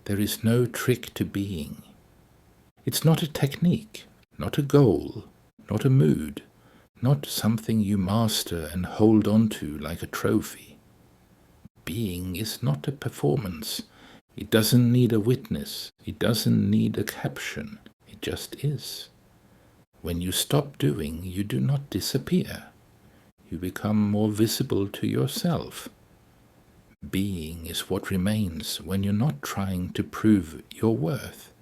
There is no trick to being. It's not a technique, not a goal, not a mood, not something you master and hold on to like a trophy. Being is not a performance. It doesn't need a witness. It doesn't need a caption. It just is. When you stop doing, you do not disappear. You become more visible to yourself. Being is what remains when you're not trying to prove your worth.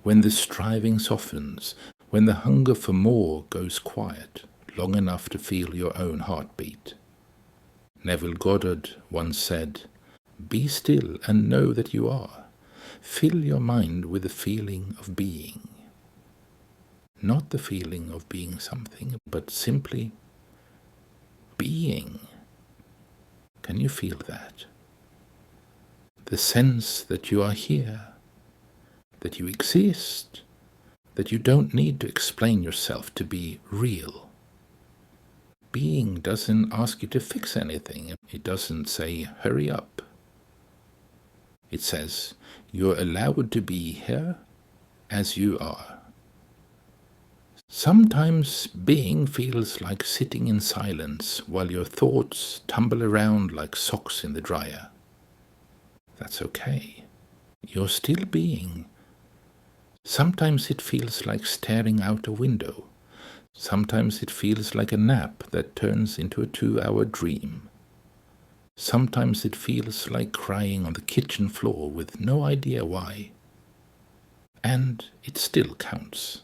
When the striving softens, when the hunger for more goes quiet, long enough to feel your own heartbeat. Neville Goddard once said, "Be still and know that you are. Fill your mind with the feeling of being." Not the feeling of being something, but simply being. Can you feel that? The sense that you are here, that you exist, that you don't need to explain yourself to be real. Being doesn't ask you to fix anything. It doesn't say, hurry up. It says, you're allowed to be here as you are. Sometimes being feels like sitting in silence while your thoughts tumble around like socks in the dryer. That's okay. You're still being. Sometimes it feels like staring out a window. Sometimes it feels like a nap that turns into a 2-hour dream. Sometimes it feels like crying on the kitchen floor with no idea why. And it still counts.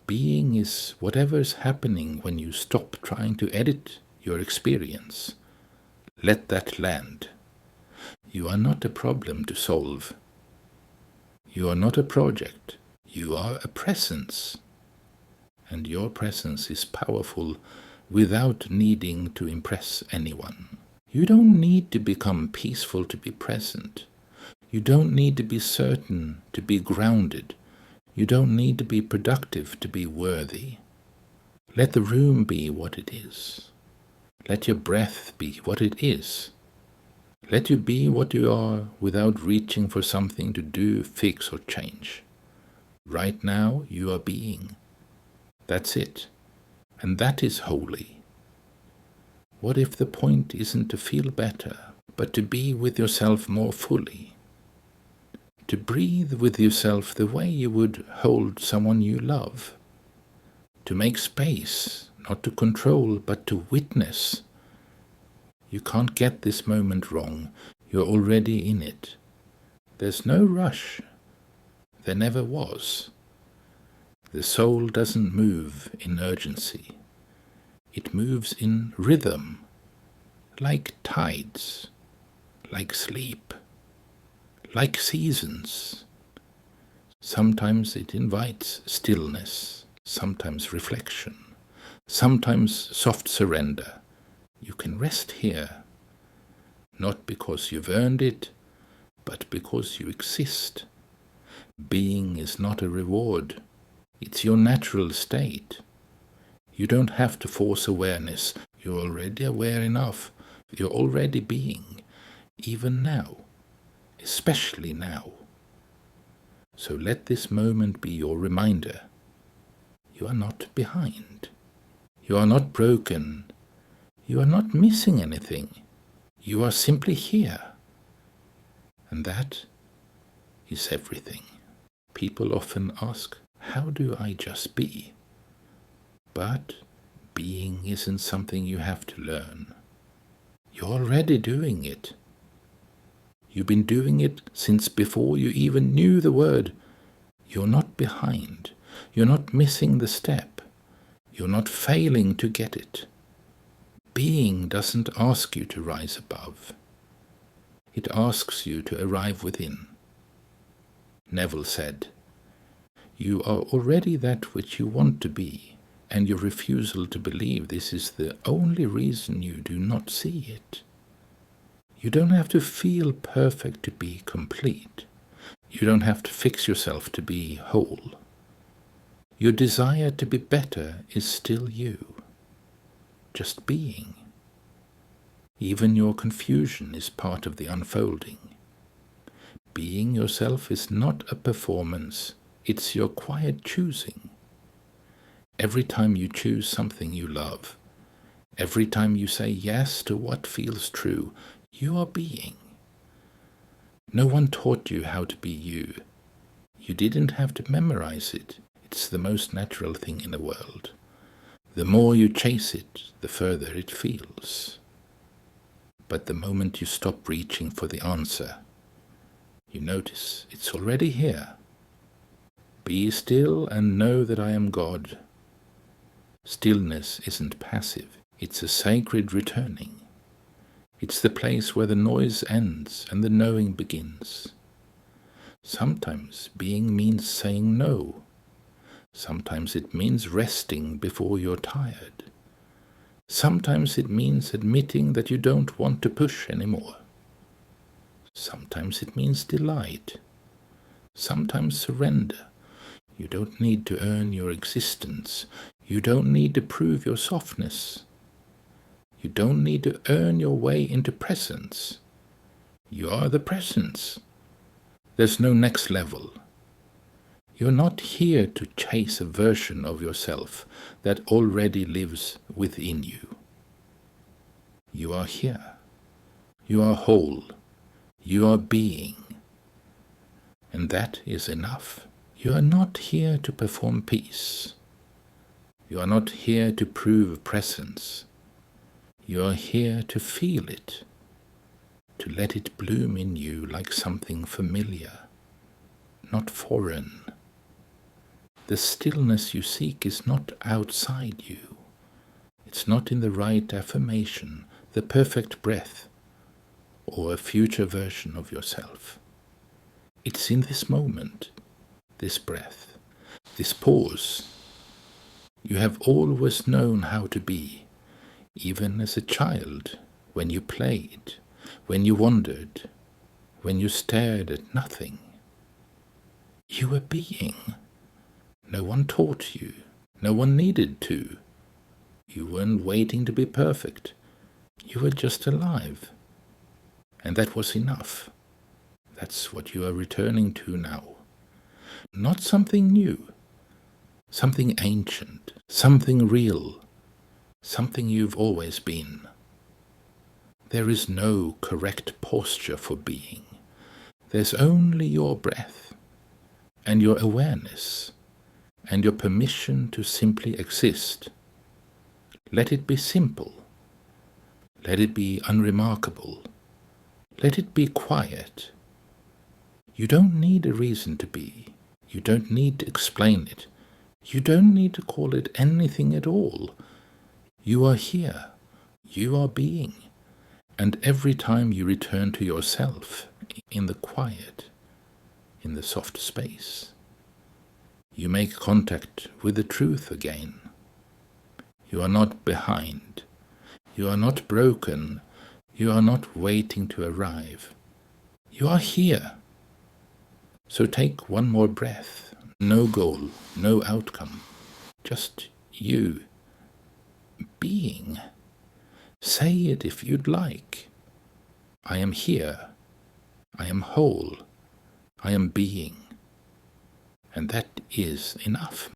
Being is whatever's happening when you stop trying to edit your experience. Let that land. You are not a problem to solve. You are not a project. You are a presence. And your presence is powerful without needing to impress anyone. You don't need to become peaceful to be present. You don't need to be certain to be grounded. You don't need to be productive to be worthy. Let the room be what it is. Let your breath be what it is. Let you be what you are without reaching for something to do, fix, or change. Right now you are being. That's it. And that is holy. What if the point isn't to feel better, but to be with yourself more fully? To breathe with yourself the way you would hold someone you love. To make space, not to control, but to witness. You can't get this moment wrong. You're already in it. There's no rush. There never was. The soul doesn't move in urgency. It moves in rhythm, like tides, like sleep, like seasons. Sometimes it invites stillness, sometimes reflection, sometimes soft surrender. You can rest here, not because you've earned it, but because you exist. Being is not a reward. It's your natural state. You don't have to force awareness. You're already aware enough. You're already being, even now, especially now. So let this moment be your reminder. You are not behind. You are not broken. You are not missing anything. You are simply here. And that is everything. People often ask, how do I just be? But being isn't something you have to learn. You're already doing it. You've been doing it since before you even knew the word. You're not behind. You're not missing the step. You're not failing to get it. Being doesn't ask you to rise above. It asks you to arrive within. Neville said, "You are already that which you want to be, and your refusal to believe this is the only reason you do not see it. You don't have to feel perfect to be complete. You don't have to fix yourself to be whole. Your desire to be better is still you, just being. Even your confusion is part of the unfolding. Being yourself is not a performance, it's your quiet choosing. Every time you choose something you love, every time you say yes to what feels true, you are being. No one taught you how to be you. You didn't have to memorize it. It's the most natural thing in the world. The more you chase it, the further it feels. But the moment you stop reaching for the answer, you notice it's already here. Be still and know that I am God. Stillness isn't passive, it's a sacred returning. It's the place where the noise ends and the knowing begins. Sometimes being means saying no. Sometimes it means resting before you're tired. Sometimes it means admitting that you don't want to push anymore. Sometimes it means delight. Sometimes surrender. You don't need to earn your existence. You don't need to prove your softness. You don't need to earn your way into presence. You are the presence. There's no next level. You're not here to chase a version of yourself that already lives within you. You are here. You are whole. You are being. And that is enough. You are not here to perform peace. You are not here to prove presence. You are here to feel it, to let it bloom in you like something familiar, not foreign. The stillness you seek is not outside you. It's not in the right affirmation, the perfect breath, or a future version of yourself. It's in this moment, this breath, this pause. You have always known how to be, even as a child, when you played, when you wandered, when you stared at nothing. You were being. No one taught you. No one needed to. You weren't waiting to be perfect. You were just alive. And that was enough. That's what you are returning to now. Not something new. Something ancient. Something real. Something you've always been. There is no correct posture for being. There's only your breath and your awareness and your permission to simply exist. Let it be simple. Let it be unremarkable. Let it be quiet. You don't need a reason to be. You don't need to explain it. You don't need to call it anything at all. You are here. You are being. And every time you return to yourself, in the quiet, in the soft space, you make contact with the truth again. You are not behind. You are not broken. You are not waiting to arrive. You are here. So take one more breath. No goal, no outcome. Just you. Being. Say it if you'd like. I am here. I am whole. I am being. And that is enough.